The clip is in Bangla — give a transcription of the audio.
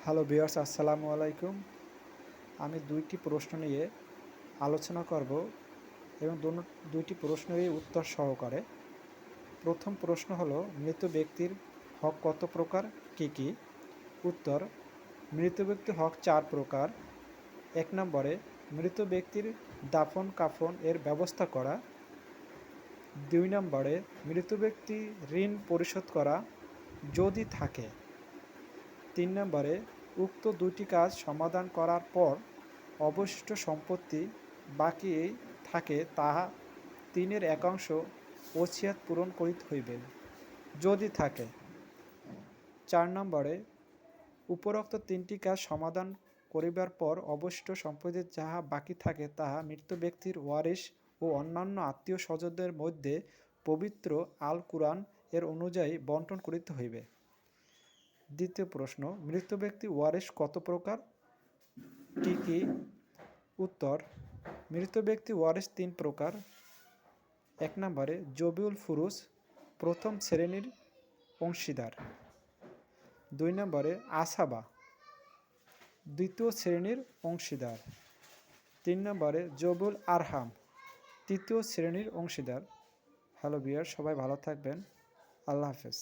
হ্যালো ভিউয়ার্স, আসসালামু আলাইকুম। আমি দুইটি প্রশ্ন নিয়ে আলোচনা করব এবং দুইটি প্রশ্নেরই উত্তর সহকারে। প্রথম প্রশ্ন হলো, মৃত ব্যক্তির হক কত প্রকার, কি কি? উত্তর: মৃত ব্যক্তির হক 4 প্রকার। 1 নম্বরে মৃত ব্যক্তির দাফন কাফন এর ব্যবস্থা করা। 2 নম্বরে মৃত ব্যক্তি ঋণ পরিশোধ করা যদি থাকে। 3 নম্বরে উক্ত দুইটি কাজ সমাধান করার পর অবশিষ্ট সম্পত্তি বাকি থাকে তাহা 3-এর একাংশ ওসিয়ত পূরণ করিতে হইবে যদি থাকে। 4 নম্বরে উপরোক্ত 3টি কাজ সমাধান করিবার পর অবশিষ্ট সম্পত্তি যাহা বাকি থাকে তাহা মৃত ব্যক্তির ওয়ারিশ ও অন্যান্য আত্মীয় স্বজনদের মধ্যে পবিত্র আল কুরআন এর অনুযায়ী বন্টন করিতে হইবে। দ্বিতীয় প্রশ্ন, মৃত ব্যক্তি ওয়ারিশ কত প্রকার, কি কি? উত্তর: মৃত ব্যক্তি ওয়ারিশ 3 প্রকার। 1 নম্বরে জবিউল ফুরুজ, প্রথম শ্রেণীর অংশীদার। 2 নম্বরে আসাবা, দ্বিতীয় শ্রেণীর অংশীদার। 3 নম্বরে জবিউল আরহাম, তৃতীয় শ্রেণীর অংশীদার। হ্যালো ভিউয়ার, সবাই ভালো থাকবেন। আল্লাহ হাফেজ।